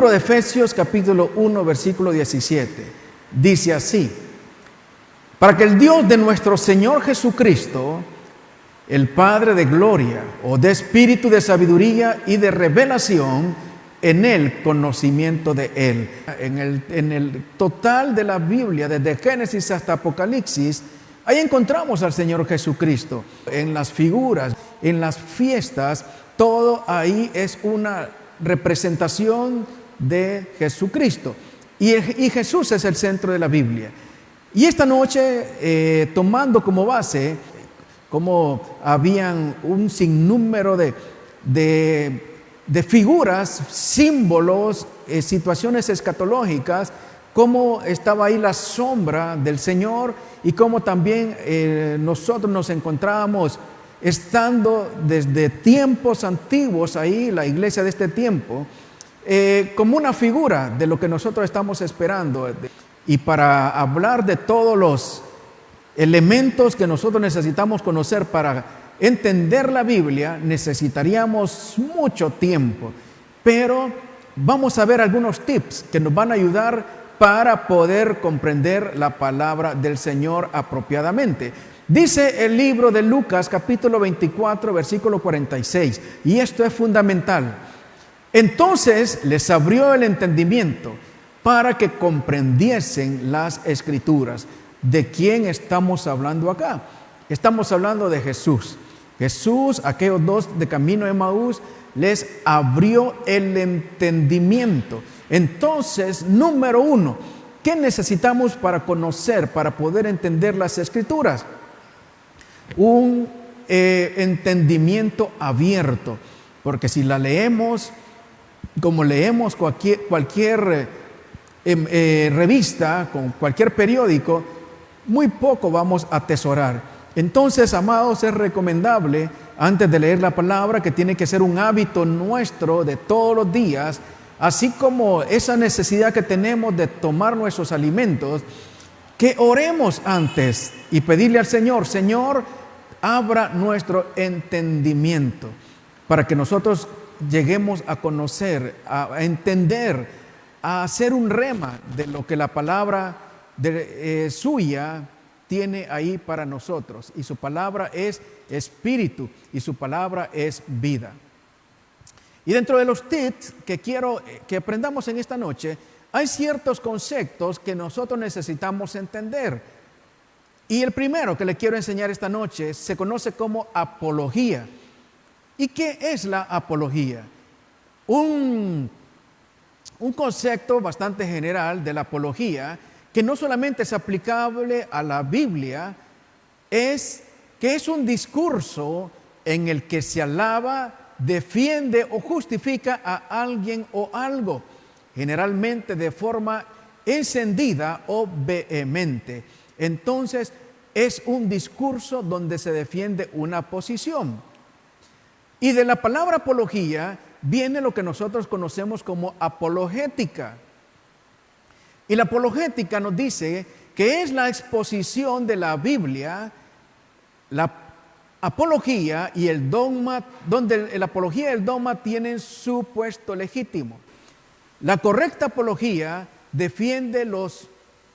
libro de Efesios capítulo 1 versículo 17 dice así: para que el Dios de nuestro Señor Jesucristo, el Padre de gloria, o de espíritu de sabiduría y de revelación, en el conocimiento de Él. En el total de la Biblia, desde Génesis hasta Apocalipsis, ahí encontramos al Señor Jesucristo. En las figuras, en las fiestas, todo ahí es una representación de Jesucristo. Y Jesús es el centro de la Biblia. Y esta noche, tomando como base, como habían un sinnúmero de figuras, símbolos, situaciones escatológicas, cómo estaba ahí la sombra del Señor y cómo también nosotros nos encontrábamos estando desde tiempos antiguos ahí, la iglesia de este tiempo, como una figura de lo que nosotros estamos esperando. Y para hablar de todos los elementos que nosotros necesitamos conocer para entender la Biblia, necesitaríamos mucho tiempo, pero vamos a ver algunos tips que nos van a ayudar para poder comprender la palabra del Señor apropiadamente. Dice el libro de Lucas capítulo 24 versículo 46, y esto es fundamental: entonces les abrió el entendimiento para que comprendiesen las Escrituras. ¿De quién estamos hablando acá? Estamos hablando de Jesús. Jesús, aquellos dos de camino de Emaús, les abrió el entendimiento. Entonces, número uno, ¿qué necesitamos para conocer, para poder entender las Escrituras? Un entendimiento abierto, porque si la leemos como leemos cualquier revista, con cualquier periódico, muy poco vamos a atesorar. Entonces, amados, es recomendable, antes de leer la palabra, que tiene que ser un hábito nuestro de todos los días, así como esa necesidad que tenemos de tomar nuestros alimentos, que oremos antes y pedirle al Señor: Señor, abra nuestro entendimiento, para que nosotros lleguemos a conocer, a entender, a hacer un rema de lo que la palabra suya tiene ahí para nosotros. Y su palabra es espíritu y su palabra es vida. Y dentro de los tips que quiero que aprendamos en esta noche, hay ciertos conceptos que nosotros necesitamos entender. Y el primero que le quiero enseñar esta noche se conoce como apología. ¿Y qué es la apología? Un concepto bastante general de la apología, que no solamente es aplicable a la Biblia, es que es un discurso en el que se alaba, defiende o justifica a alguien o algo, generalmente de forma encendida o vehemente. Entonces, es un discurso donde se defiende una posición. Y de la palabra apología viene lo que nosotros conocemos como apologética. Y la apologética nos dice que es la exposición de la Biblia, la apología y el dogma, donde la apología y el dogma tienen su puesto legítimo. La correcta apología defiende los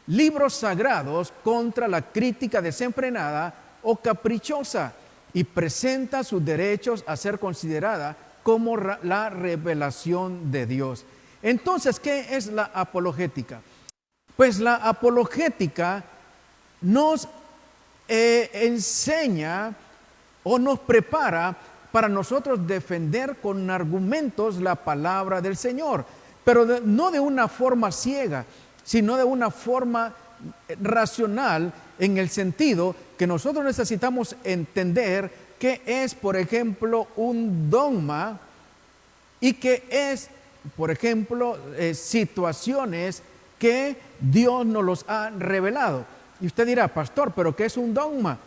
libros sagrados contra la crítica desenfrenada o caprichosa y presenta sus derechos a ser considerada como la revelación de Dios. Entonces, ¿qué es la apologética? Pues la apologética nos enseña o nos prepara para nosotros defender con argumentos la palabra del Señor, pero no de una forma ciega, sino de una forma racional, en el sentido que nosotros necesitamos entender qué es, por ejemplo, un dogma y qué es, por ejemplo, situaciones que Dios nos los ha revelado. Y usted dirá: pastor, ¿pero qué es un dogma?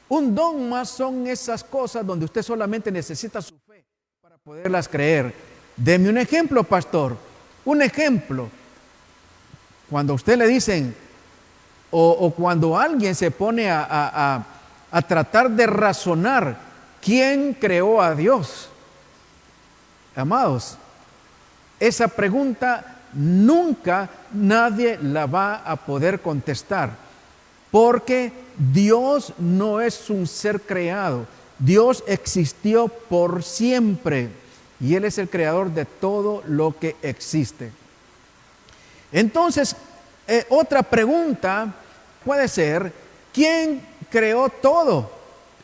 Un dogma son esas cosas donde usted solamente necesita su fe para poderlas creer. Deme un ejemplo, pastor. Un ejemplo. Cuando a usted le dicen, o cuando alguien se pone a tratar de razonar quién creó a Dios. Amados, esa pregunta nunca nadie la va a poder contestar, porque Dios no es un ser creado. Dios existió por siempre y Él es el creador de todo lo que existe. Entonces, otra pregunta puede ser, ¿quién creó todo?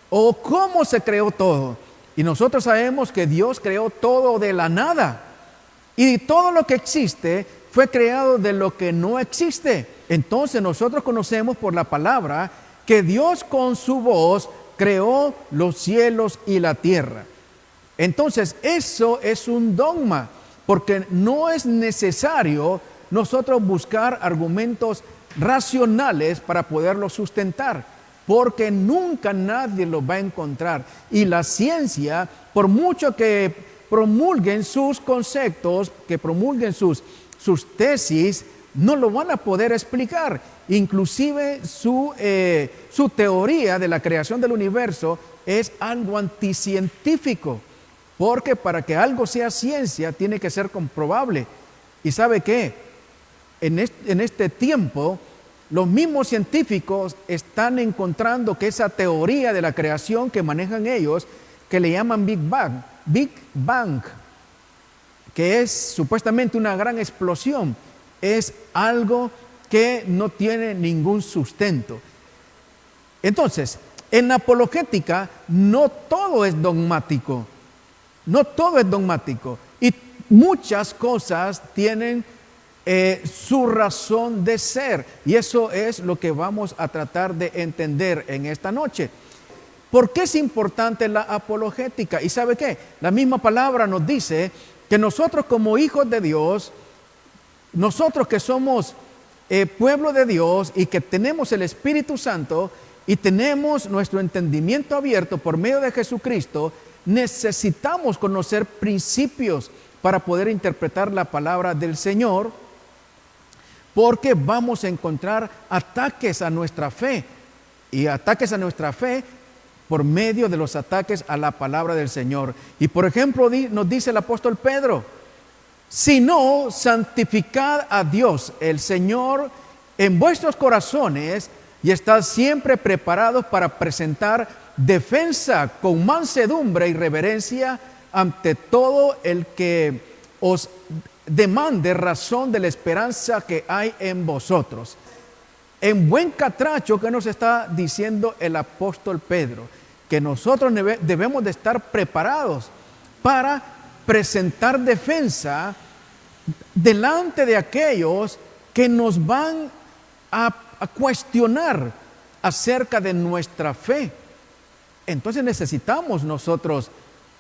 ¿O cómo se creó todo? Y nosotros sabemos que Dios creó todo de la nada. Y todo lo que existe fue creado de lo que no existe. Entonces nosotros conocemos por la palabra que Dios con su voz creó los cielos y la tierra. Entonces eso es un dogma, porque no es necesario nosotros buscar argumentos racionales para poderlo sustentar, porque nunca nadie lo va a encontrar. Y la ciencia, por mucho que promulguen sus conceptos, que promulguen sus tesis, no lo van a poder explicar. Inclusive su teoría de la creación del universo es algo anticientífico, porque para que algo sea ciencia tiene que ser comprobable. ¿Y sabe qué? En este tiempo, los mismos científicos están encontrando que esa teoría de la creación que manejan ellos, que le llaman Big Bang, que es supuestamente una gran explosión, es algo que no tiene ningún sustento. Entonces, en la apologética no todo es dogmático, y muchas cosas tienen su razón de ser, y eso es lo que vamos a tratar de entender en esta noche. ¿Por qué es importante la apologética? ¿Y sabe qué? La misma palabra nos dice que nosotros como hijos de Dios, nosotros que somos pueblo de Dios y que tenemos el Espíritu Santo y tenemos nuestro entendimiento abierto por medio de Jesucristo, necesitamos conocer principios para poder interpretar la palabra del Señor, porque vamos a encontrar ataques a nuestra fe, y ataques a nuestra fe por medio de los ataques a la palabra del Señor. Y por ejemplo, nos dice el apóstol Pedro, si no, santificad a Dios, el Señor, en vuestros corazones, y estad siempre preparados para presentar defensa con mansedumbre y reverencia ante todo el que os demande razón de la esperanza que hay en vosotros. En buen catracho, ¿qué nos está diciendo el apóstol Pedro? Que nosotros debemos de estar preparados para presentar defensa delante de aquellos que nos van a cuestionar acerca de nuestra fe. Entonces necesitamos nosotros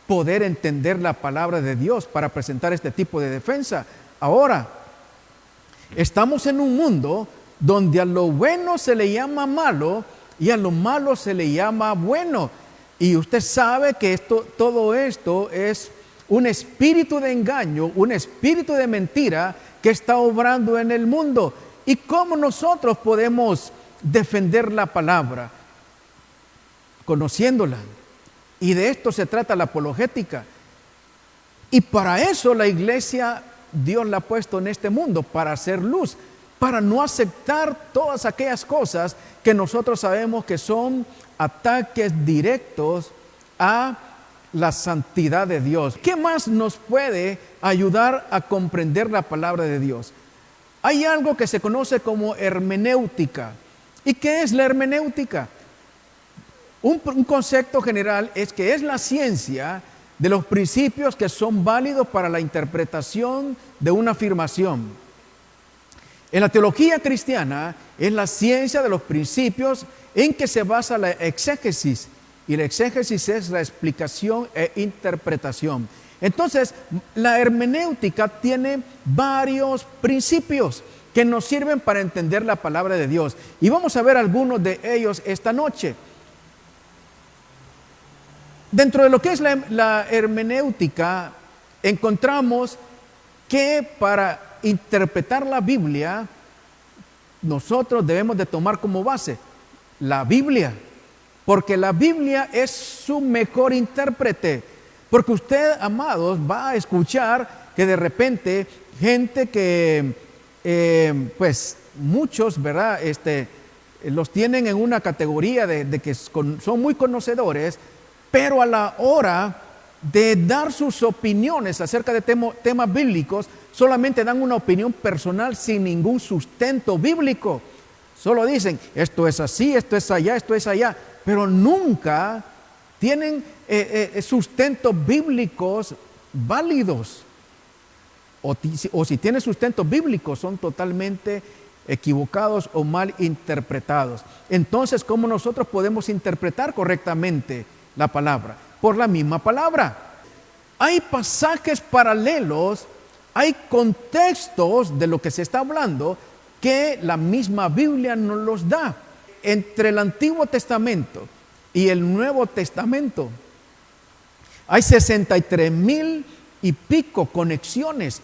poder entender la palabra de Dios para presentar este tipo de defensa. Ahora, estamos en un mundo donde a lo bueno se le llama malo y a lo malo se le llama bueno. Y usted sabe que todo esto es un espíritu de engaño, un espíritu de mentira que está obrando en el mundo. ¿Y cómo nosotros podemos defender la palabra? Conociéndola. Y de esto se trata la apologética. Y para eso la iglesia, Dios la ha puesto en este mundo, para hacer luz, para no aceptar todas aquellas cosas que nosotros sabemos que son ataques directos a la santidad de Dios. ¿Qué más nos puede ayudar a comprender la palabra de Dios? Hay algo que se conoce como hermenéutica. ¿Y qué es la hermenéutica? Un concepto general es que es la ciencia de los principios que son válidos para la interpretación de una afirmación. En la teología cristiana es la ciencia de los principios en que se basa la exégesis, y la exégesis es la explicación e interpretación. Entonces, la hermenéutica tiene varios principios que nos sirven para entender la palabra de Dios, y vamos a ver algunos de ellos esta noche. Dentro de lo que es la hermenéutica, encontramos que para interpretar la Biblia, nosotros debemos de tomar como base la Biblia, porque la Biblia es su mejor intérprete. Porque usted, amados, va a escuchar que de repente gente que, pues muchos, ¿verdad? Los tienen en una categoría de que son muy conocedores, pero a la hora de dar sus opiniones acerca de temas bíblicos, solamente dan una opinión personal sin ningún sustento bíblico. Solo dicen, esto es así, esto es allá, pero nunca tienen sustentos bíblicos válidos. O si tienen sustentos bíblicos, son totalmente equivocados o mal interpretados. Entonces, ¿cómo nosotros podemos interpretar correctamente la palabra? Por la misma palabra. Hay pasajes paralelos, hay contextos de lo que se está hablando que la misma Biblia nos los da. Entre el Antiguo Testamento y el Nuevo Testamento hay 63,000 y pico conexiones.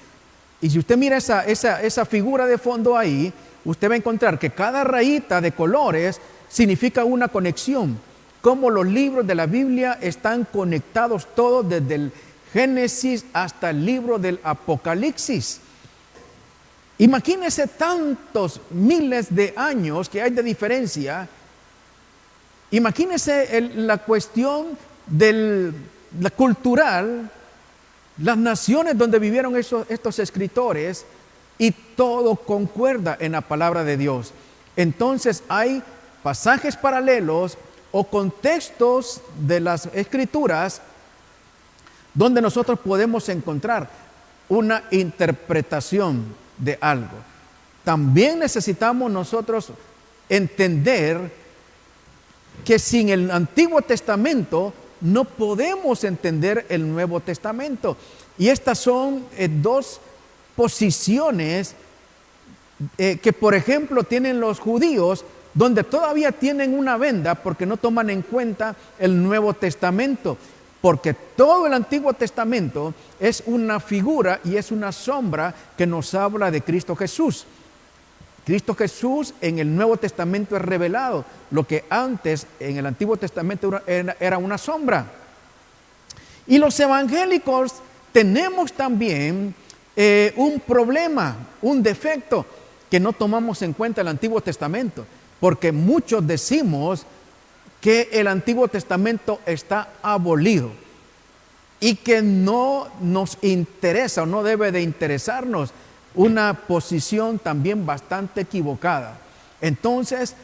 Y si usted mira esa figura de fondo ahí, usted va a encontrar que cada rayita de colores significa una conexión. Como los libros de la Biblia están conectados todos desde el Génesis hasta el libro del Apocalipsis. Imagínense tantos miles de años que hay de diferencia. Imagínense la cuestión la cultural, las naciones donde vivieron estos escritores, y todo concuerda en la palabra de Dios. Entonces hay pasajes paralelos o contextos de las escrituras donde nosotros podemos encontrar una interpretación de algo. También necesitamos nosotros entender que sin el Antiguo Testamento no podemos entender el Nuevo Testamento. Y estas son dos posiciones que, por ejemplo, tienen los judíos, donde todavía tienen una venda porque no toman en cuenta el Nuevo Testamento. Porque todo el Antiguo Testamento es una figura y es una sombra que nos habla de Cristo Jesús. Cristo Jesús en el Nuevo Testamento es revelado, lo que antes en el Antiguo Testamento era una sombra. Y los evangélicos tenemos también un problema, un defecto, que no tomamos en cuenta el Antiguo Testamento, porque muchos decimos que el Antiguo Testamento está abolido y que no nos interesa o no debe de interesarnos, una posición también bastante equivocada. Entonces,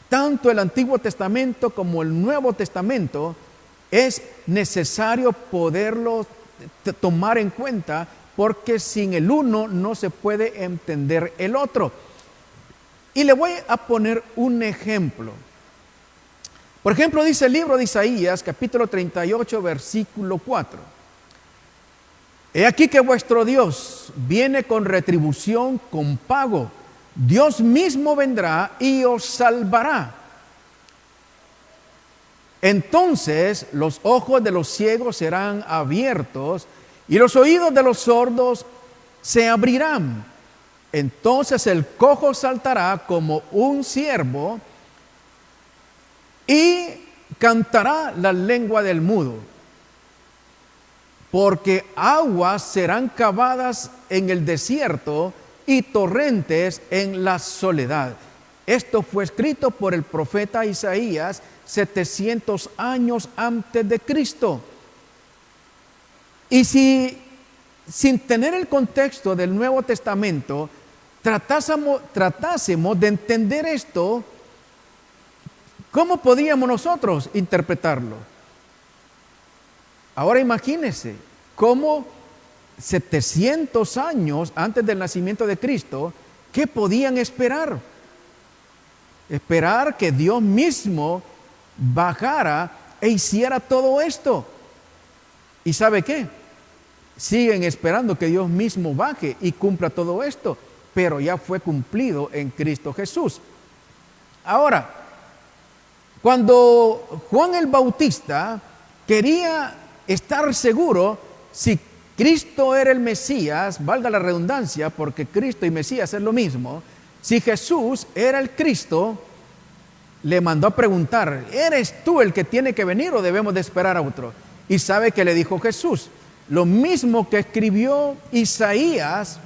tanto el Antiguo Testamento como el Nuevo Testamento es necesario poderlo tomar en cuenta, porque sin el uno no se puede entender el otro. Y le voy a poner un ejemplo. Por ejemplo, dice el libro de Isaías, capítulo 38, versículo 4. He aquí que vuestro Dios viene con retribución, con pago. Dios mismo vendrá y os salvará. Entonces los ojos de los ciegos serán abiertos y los oídos de los sordos se abrirán. Entonces el cojo saltará como un ciervo y cantará la lengua del mudo. Porque aguas serán cavadas en el desierto y torrentes en la soledad. Esto fue escrito por el profeta Isaías 700 años antes de Cristo. Y si sin tener el contexto del Nuevo Testamento tratásemos de entender esto, ¿cómo podríamos nosotros interpretarlo? Ahora imagínense cómo 700 años antes del nacimiento de Cristo, ¿qué podían esperar? Esperar que Dios mismo bajara e hiciera todo esto. ¿Y sabe qué? Siguen esperando que Dios mismo baje y cumpla todo esto, pero ya fue cumplido en Cristo Jesús. Ahora, cuando Juan el Bautista quería estar seguro si Cristo era el Mesías, valga la redundancia, porque Cristo y Mesías es lo mismo, si Jesús era el Cristo, le mandó a preguntar, ¿eres tú el que tiene que venir o debemos de esperar a otro? Y sabe que le dijo Jesús, lo mismo que escribió Isaías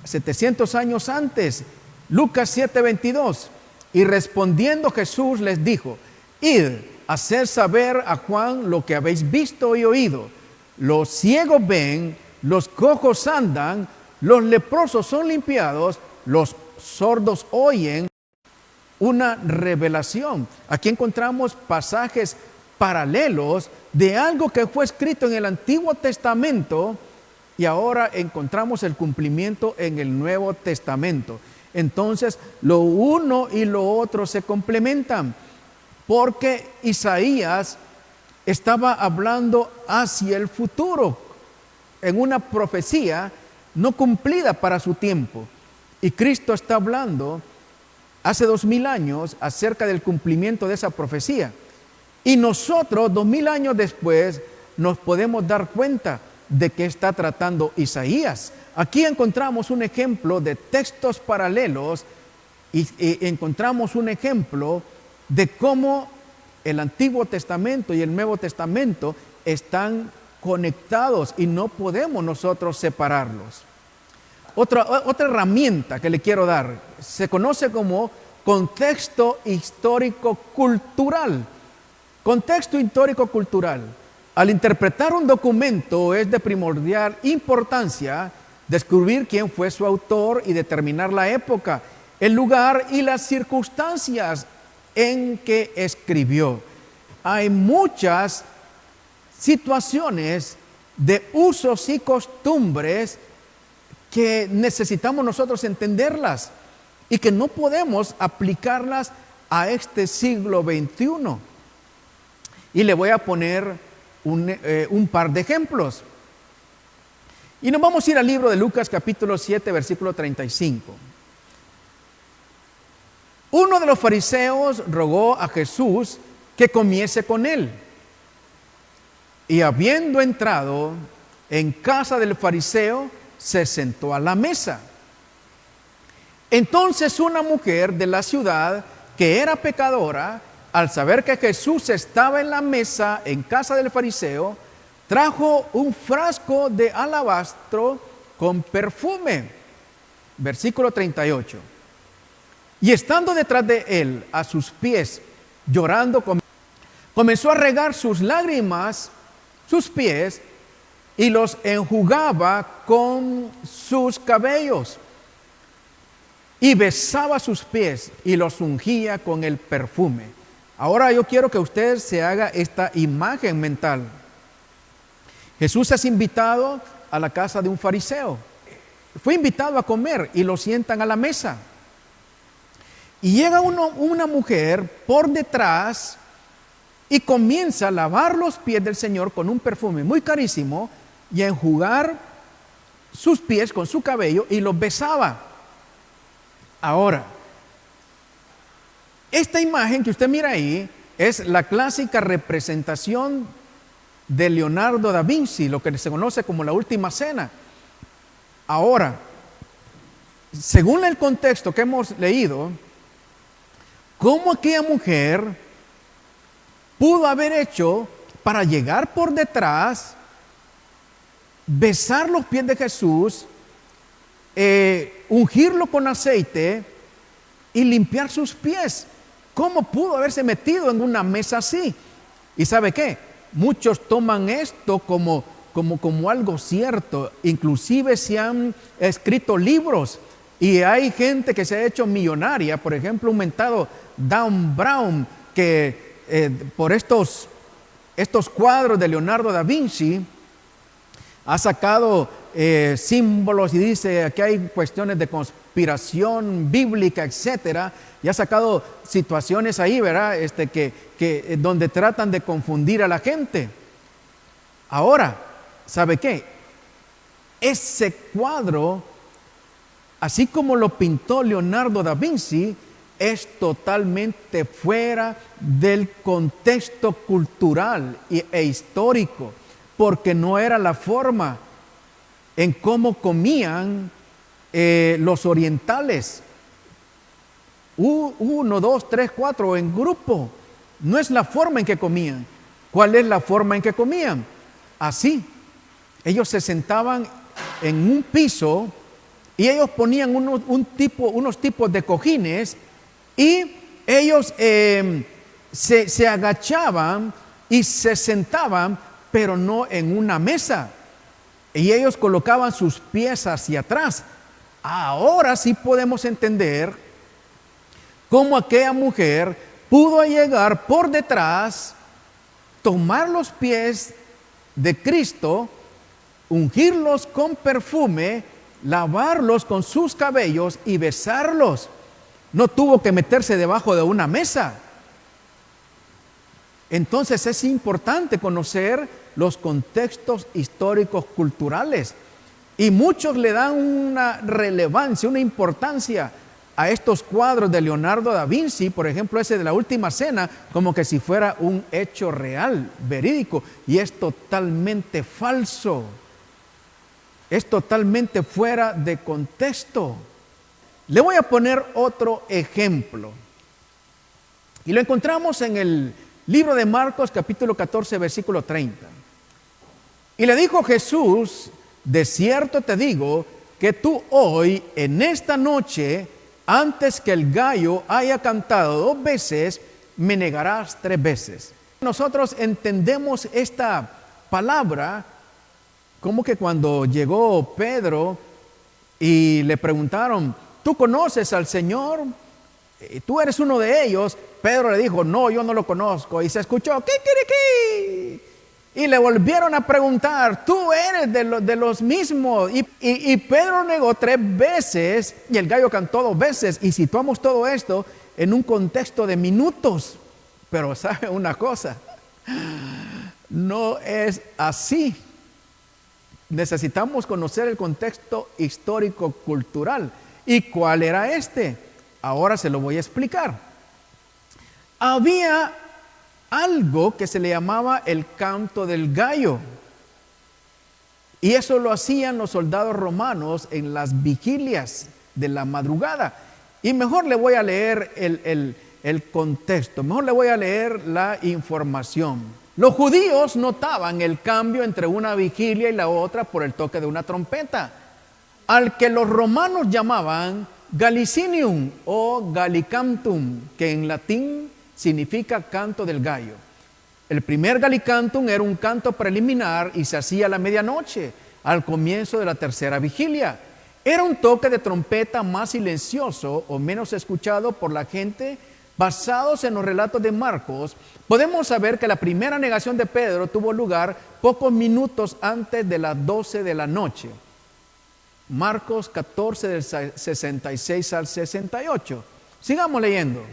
700 años antes, Lucas 7:22. Y respondiendo Jesús les dijo: id, haced saber a Juan lo que habéis visto y oído. Los ciegos ven, los cojos andan, los leprosos son limpiados, los sordos oyen. Una revelación. Aquí encontramos pasajes paralelos de algo que fue escrito en el Antiguo Testamento y ahora encontramos el cumplimiento en el Nuevo Testamento. Entonces, lo uno y lo otro se complementan, porque Isaías estaba hablando hacia el futuro, en una profecía no cumplida para su tiempo. Y Cristo está hablando hace 2000 años acerca del cumplimiento de esa profecía. Y nosotros, 2000 años después, nos podemos dar cuenta de qué está tratando Isaías. Aquí encontramos un ejemplo de textos paralelos y encontramos un ejemplo de cómo el Antiguo Testamento y el Nuevo Testamento están conectados y no podemos nosotros separarlos. Otra herramienta que le quiero dar se conoce como contexto histórico-cultural. Contexto histórico-cultural. Al interpretar un documento es de primordial importancia descubrir quién fue su autor y determinar la época, el lugar y las circunstancias en que escribió. Hay muchas situaciones de usos y costumbres que necesitamos nosotros entenderlas y que no podemos aplicarlas a este siglo XXI. Y le voy a poner un par de ejemplos. Y nos vamos a ir al libro de Lucas capítulo 7, versículo 35. Uno de los fariseos rogó a Jesús que comiese con él. Y habiendo entrado en casa del fariseo, se sentó a la mesa. Entonces una mujer de la ciudad, que era pecadora, al saber que Jesús estaba en la mesa en casa del fariseo, trajo un frasco de alabastro con perfume. Versículo 38. Y estando detrás de él, a sus pies, llorando, comenzó a regar sus lágrimas, sus pies, y los enjugaba con sus cabellos. Y besaba sus pies y los ungía con el perfume. Ahora yo quiero que usted se haga esta imagen mental. Jesús es invitado a la casa de un fariseo. Fue invitado a comer y lo sientan a la mesa. Y llega una mujer por detrás y comienza a lavar los pies del Señor con un perfume muy carísimo y a enjugar sus pies con su cabello y los besaba. Ahora, esta imagen que usted mira ahí es la clásica representación de Leonardo da Vinci, lo que se conoce como la Última Cena. Ahora, según el contexto que hemos leído, ¿cómo aquella mujer pudo haber hecho para llegar por detrás, besar los pies de Jesús, ungirlo con aceite y limpiar sus pies? ¿Cómo pudo haberse metido en una mesa así? ¿Y sabe qué? Muchos toman esto como algo cierto. Inclusive se han escrito libros y hay gente que se ha hecho millonaria. Por ejemplo, un mentado Dan Brown, que por estos cuadros de Leonardo da Vinci ha sacado símbolos y dice aquí hay cuestiones de conspiración bíblica, etcétera, y ha sacado situaciones ahí, ¿verdad? Que donde tratan de confundir a la gente. Ahora, ¿sabe qué? Ese cuadro, así como lo pintó Leonardo da Vinci, es totalmente fuera del contexto cultural e histórico, porque no era la forma en cómo comían los orientales. 1, 2, 3, 4 en grupo. No es la forma en que comían. ¿Cuál es la forma en que comían? Así, ellos se sentaban en un piso y ellos ponían unos tipos de cojines y ellos se agachaban y se sentaban, pero no en una mesa. Y ellos colocaban sus pies hacia atrás. Ahora sí podemos entender cómo aquella mujer pudo llegar por detrás, tomar los pies de Cristo, ungirlos con perfume, lavarlos con sus cabellos y besarlos. No tuvo que meterse debajo de una mesa. Entonces es importante conocer los contextos históricos culturales. Y muchos le dan una relevancia, una importancia a estos cuadros de Leonardo da Vinci, por ejemplo ese de la Última Cena, como que si fuera un hecho real, verídico, y es totalmente falso. Es totalmente fuera de contexto. Le voy a poner otro ejemplo. Y lo encontramos en el libro de Marcos, capítulo 14, versículo 30. Y le dijo Jesús: de cierto te digo que tú hoy, en esta noche, antes que el gallo haya cantado 2 veces, me negarás 3 veces. Nosotros entendemos esta palabra como que cuando llegó Pedro y le preguntaron: ¿tú conoces al Señor? ¿Tú eres uno de ellos? Pedro le dijo: no, yo no lo conozco. Y se escuchó "Kikiriki". Y le volvieron a preguntar: ¿tú eres de los mismos? Y Pedro negó 3 veces y el gallo cantó 2 veces. Y situamos todo esto en un contexto de minutos. Pero ¿sabe una cosa? No es así. Necesitamos conocer el contexto histórico-cultural. ¿Y cuál era este? Ahora se lo voy a explicar. Había algo que se le llamaba el canto del gallo. Y eso lo hacían los soldados romanos en las vigilias de la madrugada. Y mejor le voy a leer el contexto, mejor le voy a leer la información. Los judíos notaban el cambio entre una vigilia y la otra por el toque de una trompeta, al que los romanos llamaban Gallicinium o Gallicantum, que en latín significa canto del gallo. El primer Gallicantum era un canto preliminar y se hacía a la medianoche, al comienzo de la tercera vigilia. Era un toque de trompeta más silencioso o menos escuchado por la gente. Basados en los relatos de Marcos, podemos saber que la primera negación de Pedro tuvo lugar pocos minutos antes de las 12 de la noche. Marcos 14 del 66 al 68. Sigamos leyendo.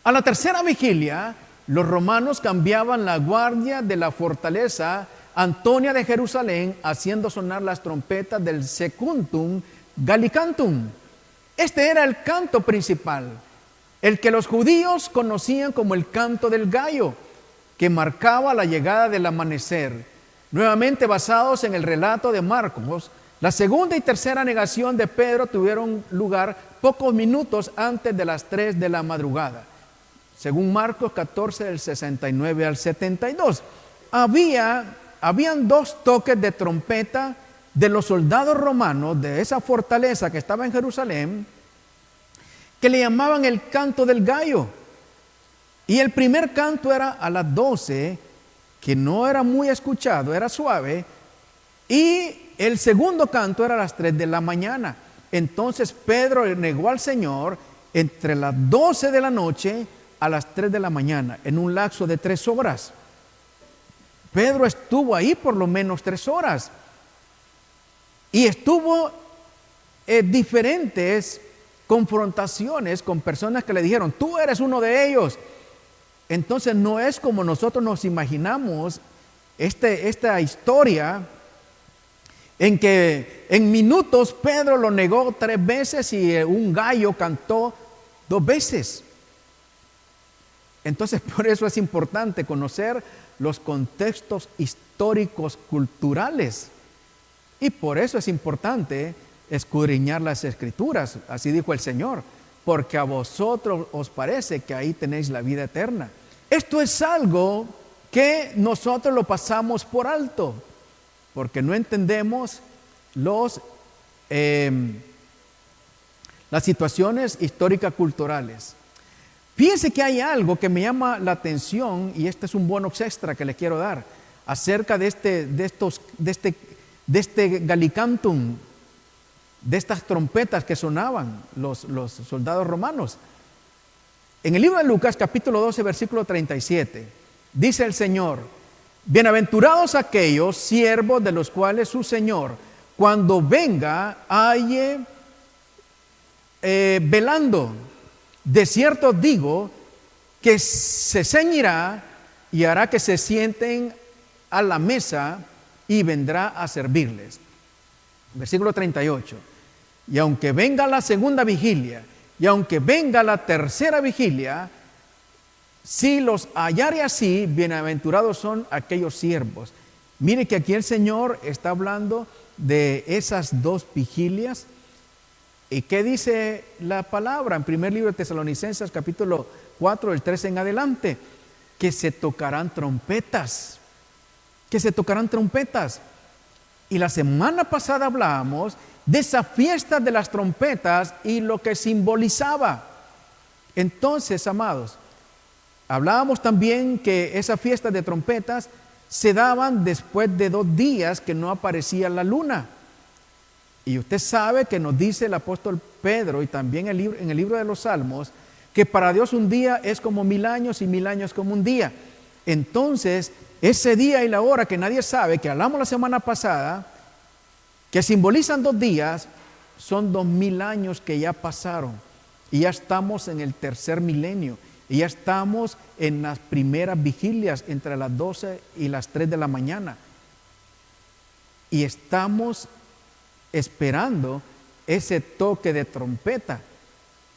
A la tercera vigilia, los romanos cambiaban la guardia de la fortaleza Antonia de Jerusalén, haciendo sonar las trompetas del Secundum Gallicantum. Este era el canto principal, el que los judíos conocían como el canto del gallo, que marcaba la llegada del amanecer. Nuevamente basados en el relato de Marcos, la segunda y tercera negación de Pedro tuvieron lugar pocos minutos antes de las 3 de la madrugada. Según Marcos 14 del 69 al 72. Habían 2 toques de trompeta de los soldados romanos de esa fortaleza que estaba en Jerusalén, que le llamaban el canto del gallo. Y el primer canto era a las 12, que no era muy escuchado, era suave, y el segundo canto era a las 3 de la mañana. Entonces Pedro negó al Señor entre las 12 de la noche a las 3 de la mañana, en un lapso de 3 horas. Pedro estuvo ahí por lo menos 3 horas. Y estuvo diferentes confrontaciones con personas que le dijeron: tú eres uno de ellos. Entonces no es como nosotros nos imaginamos esta historia, en que en minutos Pedro lo negó 3 veces y un gallo cantó 2 veces. Entonces por eso es importante conocer los contextos históricos culturales, y por eso es importante escudriñar las Escrituras. Así dijo el Señor: porque a vosotros os parece que ahí tenéis la vida eterna. Esto es algo que nosotros lo pasamos por alto. porque no entendemos las situaciones históricas culturales. Fíjense que hay algo que me llama la atención, y este es un bonus extra que le quiero dar, acerca de este Gallicantum, de estas trompetas que sonaban los soldados romanos. En el libro de Lucas, capítulo 12, versículo 37, dice el Señor: bienaventurados aquellos siervos de los cuales su Señor, cuando venga, halle velando. De cierto digo que se ceñirá y hará que se sienten a la mesa y vendrá a servirles. Versículo 38. Y aunque venga la segunda vigilia y aunque venga la tercera vigilia, si los hallare así, bienaventurados son aquellos siervos. Mire que aquí el Señor está hablando de esas dos vigilias. ¿Y qué dice la palabra? En primer libro de Tesalonicenses, capítulo 4, del 13 en adelante, que se tocarán trompetas, que se tocarán trompetas. Y la semana pasada hablábamos de esa fiesta de las trompetas y lo que simbolizaba. Entonces, amados, hablábamos también que esa fiesta de trompetas se daban después de 2 días que no aparecía la luna. Y usted sabe que nos dice el apóstol Pedro y también en el libro de los Salmos, que para Dios un día es como 1000 años y 1000 años como un día. Entonces, ese día y la hora que nadie sabe, que hablamos la semana pasada, que simbolizan 2 días, son 2000 años que ya pasaron. Y ya estamos en el tercer milenio. Y ya estamos en las primeras vigilias entre las 12 y las 3 de la mañana. Y estamos esperando ese toque de trompeta.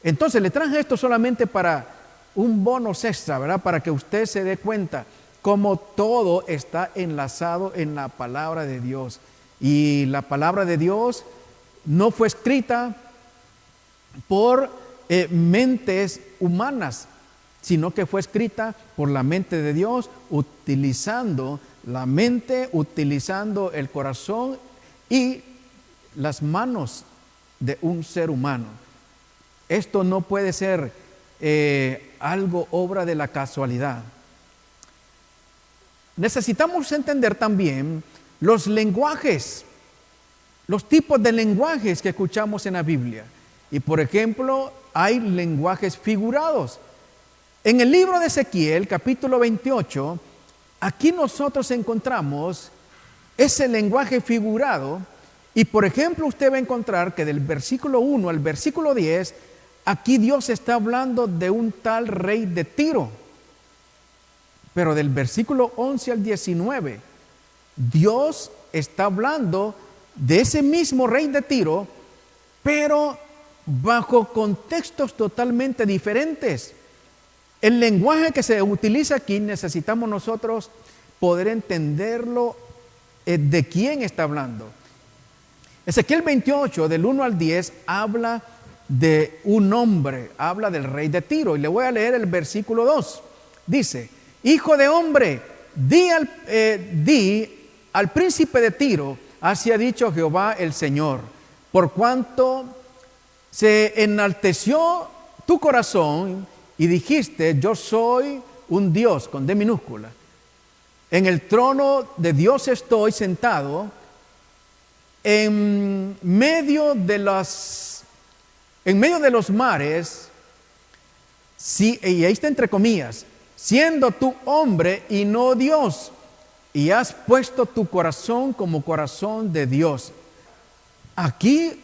Entonces le traje esto solamente para un bonus extra, ¿verdad? Para que usted se dé cuenta cómo todo está enlazado en la palabra de Dios. Y la palabra de Dios no fue escrita por mentes humanas, sino que fue escrita por la mente de Dios, utilizando la mente, utilizando el corazón y las manos de un ser humano. Esto no puede ser algo obra de la casualidad. Necesitamos entender también los lenguajes, los tipos de lenguajes que escuchamos en la Biblia. Y por ejemplo, hay lenguajes figurados. En el libro de Ezequiel, capítulo 28, aquí nosotros encontramos ese lenguaje figurado. Y por ejemplo, usted va a encontrar que del versículo 1 al versículo 10, aquí Dios está hablando de un tal rey de Tiro. Pero del versículo 11 al 19, Dios está hablando de ese mismo rey de Tiro, pero bajo contextos totalmente diferentes. El lenguaje que se utiliza aquí necesitamos nosotros poder entenderlo de quién está hablando. Ezequiel 28, del 1 al 10, habla de un hombre, habla del rey de Tiro. Y le voy a leer el versículo 2. Dice: hijo de hombre, di al príncipe de Tiro, así ha dicho Jehová el Señor, por cuanto se enalteció tu corazón y dijiste, yo soy un Dios, con D minúscula. En el trono de Dios estoy sentado, en medio de los mares, sí, y ahí está entre comillas, siendo tú hombre y no Dios, y has puesto tu corazón como corazón de Dios. Aquí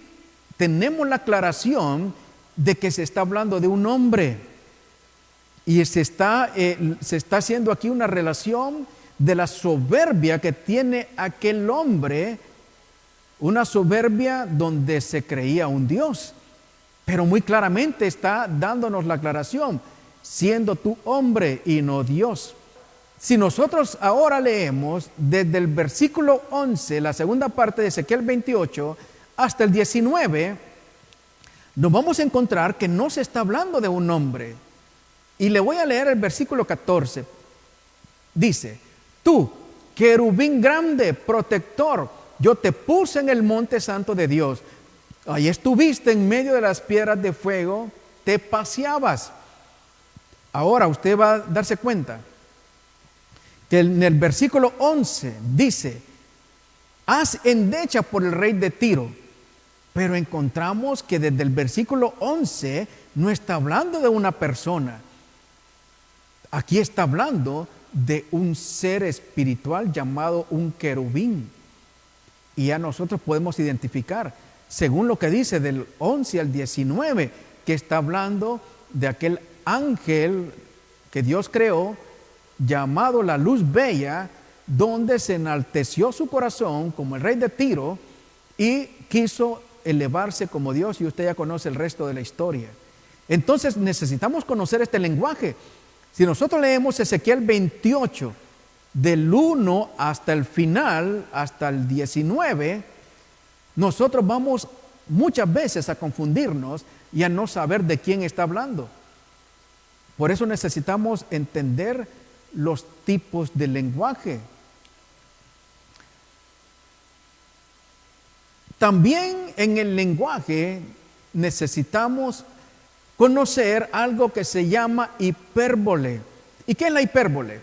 tenemos la aclaración de que se está hablando de un hombre, y se está haciendo aquí una relación de la soberbia que tiene aquel hombre, una soberbia donde se creía un Dios, pero muy claramente está dándonos la aclaración, siendo tú hombre y no Dios. Si nosotros ahora leemos desde el versículo 11, la segunda parte de Ezequiel 28, hasta el 19, nos vamos a encontrar que no se está hablando de un hombre. Y le voy a leer el versículo 14. Dice: tú, querubín grande, protector. Yo te puse en el monte santo de Dios. Ahí estuviste en medio de las piedras de fuego, te paseabas. Ahora usted va a darse cuenta que en el versículo 11 dice, haz endecha por el rey de Tiro. Pero encontramos que desde el versículo 11 no está hablando de una persona. Aquí está hablando de un ser espiritual llamado un querubín. Y ya nosotros podemos identificar, según lo que dice del 11 al 19, que está hablando de aquel ángel que Dios creó, llamado la luz bella, donde se enalteció su corazón como el rey de Tiro y quiso elevarse como Dios, y usted ya conoce el resto de la historia. Entonces necesitamos conocer este lenguaje. Si nosotros leemos Ezequiel 28, del 1 hasta el final, hasta el 19, nosotros vamos muchas veces a confundirnos y a no saber de quién está hablando. Por eso necesitamos entender los tipos de lenguaje. También en el lenguaje necesitamos conocer algo que se llama hipérbole. ¿Y qué es la hipérbole?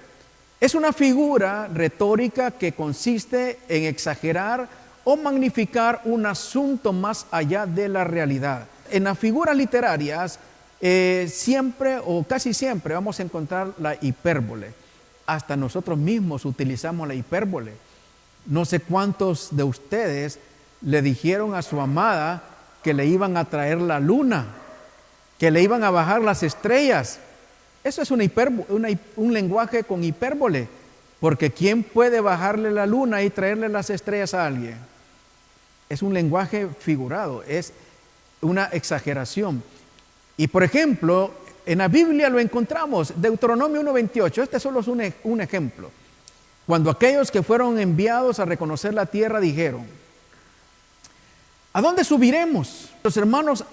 Es una figura retórica que consiste en exagerar o magnificar un asunto más allá de la realidad. En las figuras literarias siempre o casi siempre vamos a encontrar la hipérbole. Hasta nosotros mismos utilizamos la hipérbole. No sé cuántos de ustedes le dijeron a su amada que le iban a traer la luna, que le iban a bajar las estrellas. Eso es un lenguaje con hipérbole, porque ¿quién puede bajarle la luna y traerle las estrellas a alguien? Es un lenguaje figurado, es una exageración. Y por ejemplo, en la Biblia lo encontramos, Deuteronomio 1:28, este solo es un ejemplo. Cuando aquellos que fueron enviados a reconocer la tierra dijeron, ¿a dónde subiremos? Los hermanos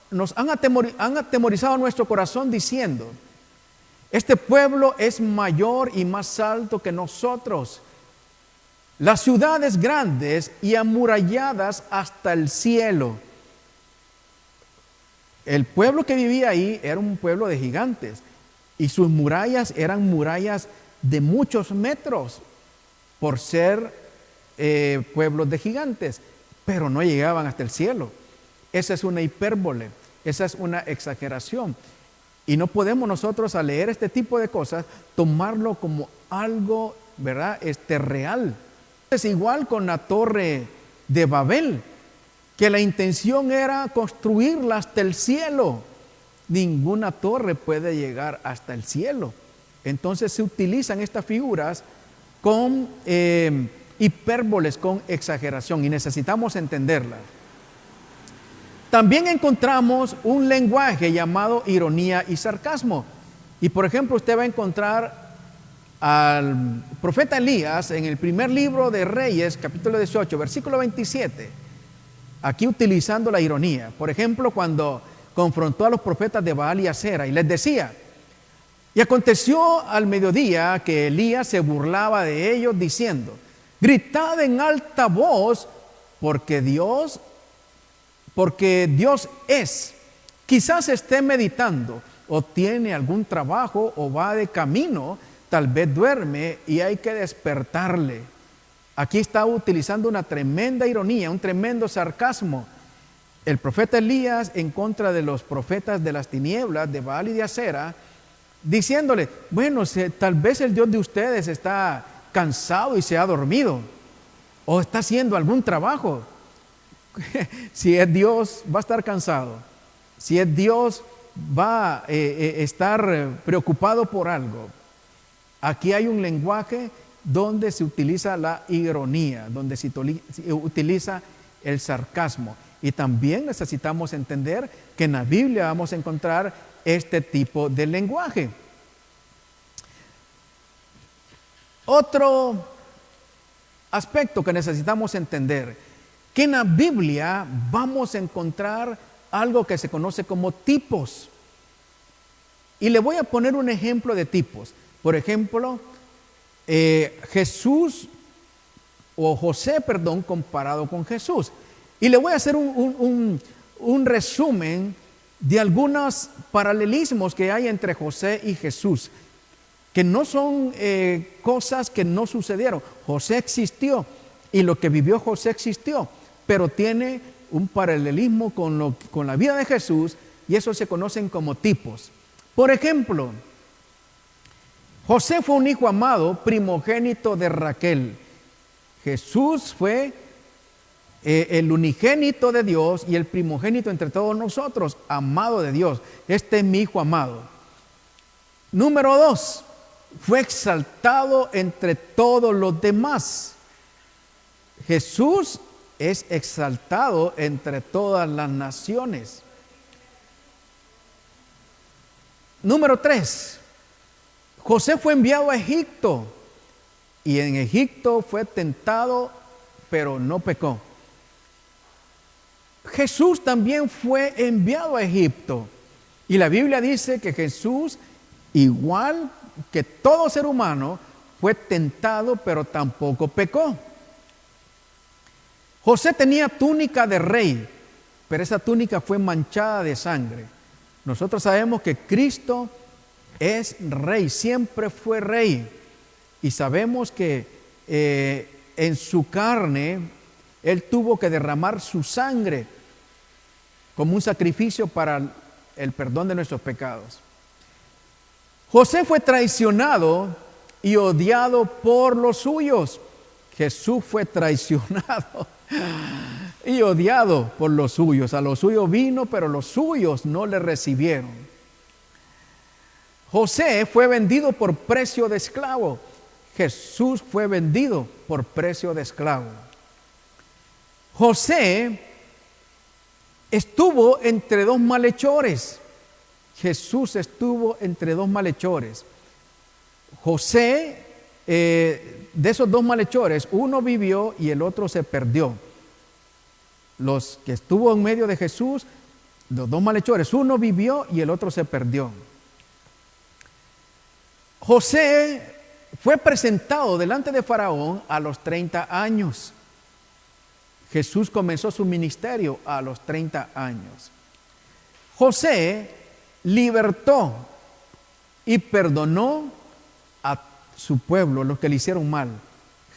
nos han atemorizado nuestro corazón diciendo, este pueblo es mayor y más alto que nosotros. Las ciudades grandes y amuralladas hasta el cielo. El pueblo que vivía ahí era un pueblo de gigantes y sus murallas eran murallas de muchos metros por ser pueblos de gigantes, pero no llegaban hasta el cielo. Esa es una hipérbole, esa es una exageración. Y no podemos nosotros al leer este tipo de cosas tomarlo como algo, ¿verdad? Real. Es igual con la torre de Babel, que la intención era construirla hasta el cielo. Ninguna torre puede llegar hasta el cielo. Entonces se utilizan estas figuras con hipérboles, con exageración, y necesitamos entenderlas. También encontramos un lenguaje llamado ironía y sarcasmo. Y por ejemplo, usted va a encontrar al profeta Elías en el primer libro de Reyes, capítulo 18, versículo 27, aquí utilizando la ironía. Por ejemplo, cuando confrontó a los profetas de Baal y Acera y les decía, y aconteció al mediodía que Elías se burlaba de ellos diciendo, gritad en alta voz porque Dios es. Quizás esté meditando o tiene algún trabajo o va de camino, tal vez duerme y hay que despertarle. Aquí está utilizando una tremenda ironía, un tremendo sarcasmo. El profeta Elías en contra de los profetas de las tinieblas de Baal y de Acera, diciéndole, bueno, tal vez el Dios de ustedes está cansado y se ha dormido o está haciendo algún trabajo. Si es Dios, va a estar cansado. Si es Dios, va a estar preocupado por algo. Aquí hay un lenguaje donde se utiliza la ironía, donde se utiliza el sarcasmo. Y también necesitamos entender que en la Biblia vamos a encontrar este tipo de lenguaje. Otro aspecto que necesitamos entender, que en la Biblia vamos a encontrar algo que se conoce como tipos. Y le voy a poner un ejemplo de tipos. Por ejemplo, Jesús, o José, perdón, comparado con Jesús. Y le voy a hacer un resumen de algunos paralelismos que hay entre José y Jesús, que no son cosas que no sucedieron. José existió y lo que vivió José existió, pero tiene un paralelismo con la vida de Jesús, y eso se conocen como tipos. Por ejemplo, José fue un hijo amado, primogénito de Raquel. Jesús fue el unigénito de Dios y el primogénito entre todos nosotros, amado de Dios. Este es mi hijo amado. Número 2, fue exaltado entre todos los demás. Jesús es exaltado entre todas las naciones. Número 3, José fue enviado a Egipto y en Egipto fue tentado, pero no pecó. Jesús también fue enviado a Egipto y la Biblia dice que Jesús, igual que todo ser humano, fue tentado, pero tampoco pecó. José tenía túnica de rey, pero esa túnica fue manchada de sangre. Nosotros sabemos que Cristo es rey, siempre fue rey. Y sabemos que en su carne Él tuvo que derramar su sangre como un sacrificio para el perdón de nuestros pecados. José fue traicionado y odiado por los suyos. Jesús fue traicionado y odiado por los suyos. A los suyos vino, pero los suyos no le recibieron. José fue vendido por precio de esclavo. Jesús fue vendido por precio de esclavo. José estuvo entre dos malhechores. Jesús estuvo entre dos malhechores. José, de esos dos malhechores, uno vivió y el otro se perdió. Los que estuvo en medio de Jesús, los dos malhechores, uno vivió y el otro se perdió. José fue presentado delante de Faraón a los 30 años. Jesús comenzó su ministerio a los 30 años. José libertó y perdonó a su pueblo, los que le hicieron mal.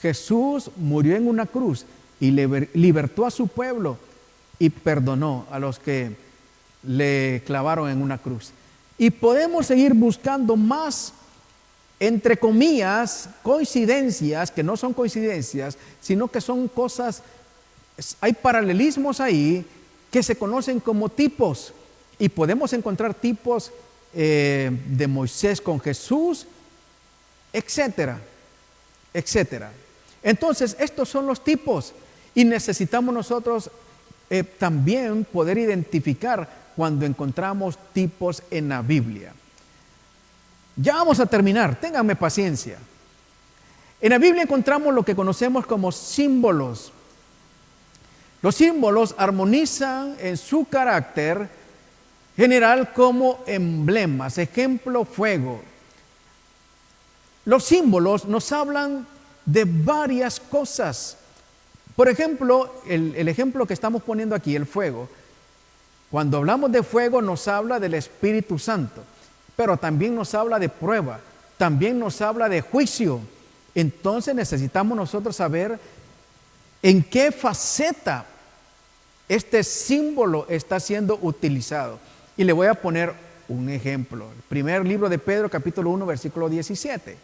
Jesús murió en una cruz y libertó a su pueblo y perdonó a los que le clavaron en una cruz. Y podemos seguir buscando más, entre comillas, coincidencias, que no son coincidencias, sino que son cosas, hay paralelismos ahí que se conocen como tipos. Y podemos encontrar tipos de Moisés con Jesús, etcétera, etcétera. Entonces, estos son los tipos y necesitamos nosotros también poder identificar cuando encontramos tipos en la Biblia. Ya vamos a terminar, ténganme paciencia. En la Biblia encontramos lo que conocemos como símbolos. Los símbolos armonizan en su carácter general como emblemas. Ejemplo, fuego. Los símbolos nos hablan de varias cosas. Por ejemplo, el ejemplo que estamos poniendo aquí, el fuego. Cuando hablamos de fuego nos habla del Espíritu Santo, pero también nos habla de prueba, también nos habla de juicio. Entonces necesitamos nosotros saber en qué faceta este símbolo está siendo utilizado. Y le voy a poner un ejemplo. El primer libro de Pedro, capítulo 1, versículo 17.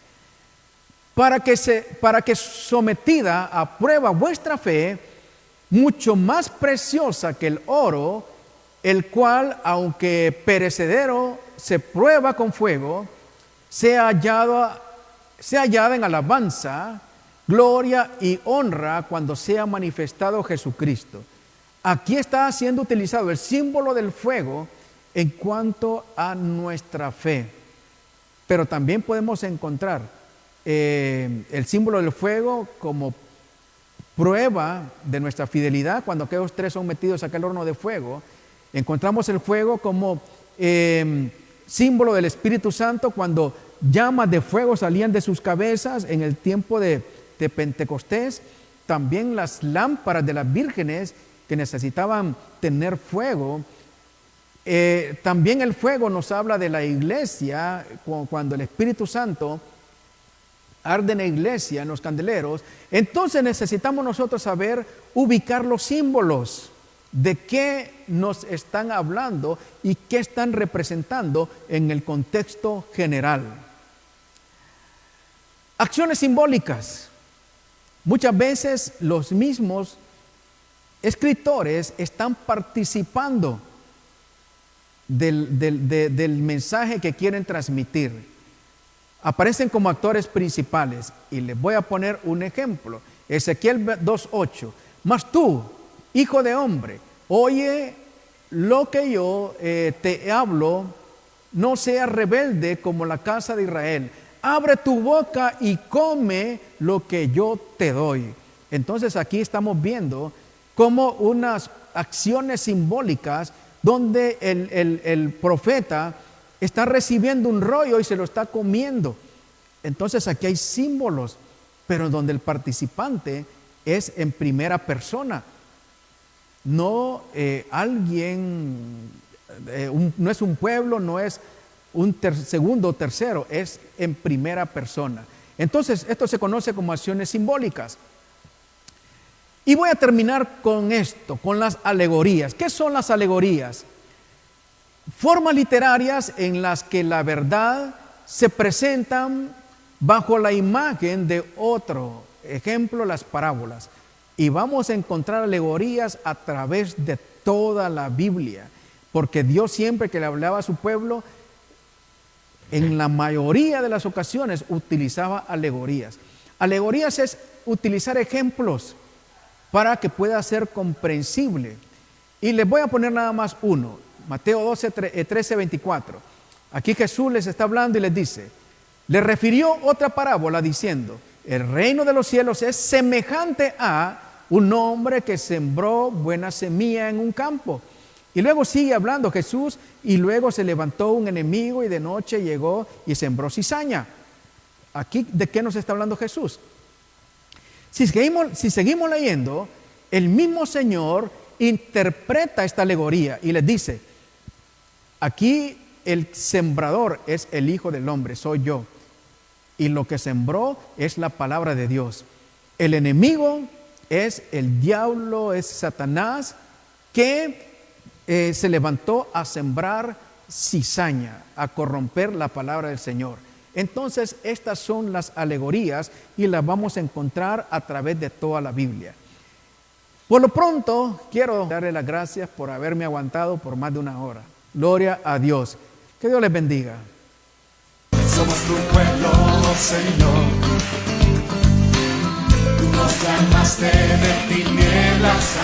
Para que sometida a prueba vuestra fe, mucho más preciosa que el oro, el cual, aunque perecedero, se prueba con fuego, sea hallada en alabanza, gloria y honra cuando sea manifestado Jesucristo. Aquí está siendo utilizado el símbolo del fuego en cuanto a nuestra fe. Pero también podemos encontrar el símbolo del fuego como prueba de nuestra fidelidad cuando aquellos tres son metidos a aquel horno de fuego. Encontramos el fuego como símbolo del Espíritu Santo cuando llamas de fuego salían de sus cabezas en el tiempo de Pentecostés. También las lámparas de las vírgenes que necesitaban tener fuego. También el fuego nos habla de la iglesia, cuando el Espíritu Santo arde en la iglesia, en los candeleros. Entonces necesitamos nosotros saber ubicar los símbolos de qué nos están hablando y qué están representando en el contexto general. Acciones simbólicas. Muchas veces los mismos escritores están participando del mensaje que quieren transmitir. Aparecen como actores principales. Y les voy a poner un ejemplo. Ezequiel 2:8. Mas tú, hijo de hombre, oye lo que yo te hablo, no seas rebelde como la casa de Israel. Abre tu boca y come lo que yo te doy. Entonces aquí estamos viendo como unas acciones simbólicas donde el profeta está recibiendo un rollo y se lo está comiendo. Entonces aquí hay símbolos, pero donde el participante es en primera persona. No alguien, no es un pueblo, no es un segundo o tercero, es en primera persona. Entonces esto se conoce como acciones simbólicas. Y voy a terminar con esto, con las alegorías. ¿Qué son las alegorías? Formas literarias en las que la verdad se presentan bajo la imagen de otro. Ejemplo, las parábolas. Y vamos a encontrar alegorías a través de toda la Biblia, porque Dios siempre que le hablaba a su pueblo, en la mayoría de las ocasiones utilizaba alegorías. Alegorías es utilizar ejemplos para que pueda ser comprensible. Y les voy a poner nada más uno. Mateo 13:24. Aquí Jesús les está hablando y les dice, le refirió otra parábola diciendo, el reino de los cielos es semejante a un hombre que sembró buena semilla en un campo. Y luego sigue hablando Jesús, y luego se levantó un enemigo y de noche llegó y sembró cizaña. Aquí, ¿de qué nos está hablando Jesús? Si seguimos leyendo, el mismo Señor interpreta esta alegoría y les dice, aquí el sembrador es el Hijo del Hombre, soy yo. Y lo que sembró es la palabra de Dios. El enemigo es el diablo, es Satanás, que se levantó a sembrar cizaña, a corromper la palabra del Señor. Entonces, estas son las alegorías y las vamos a encontrar a través de toda la Biblia. Por lo pronto, quiero darle las gracias por haberme aguantado por más de una hora. Gloria a Dios. Que Dios les bendiga. Somos tu pueblo, Señor. Tú nos llamaste de tinieblas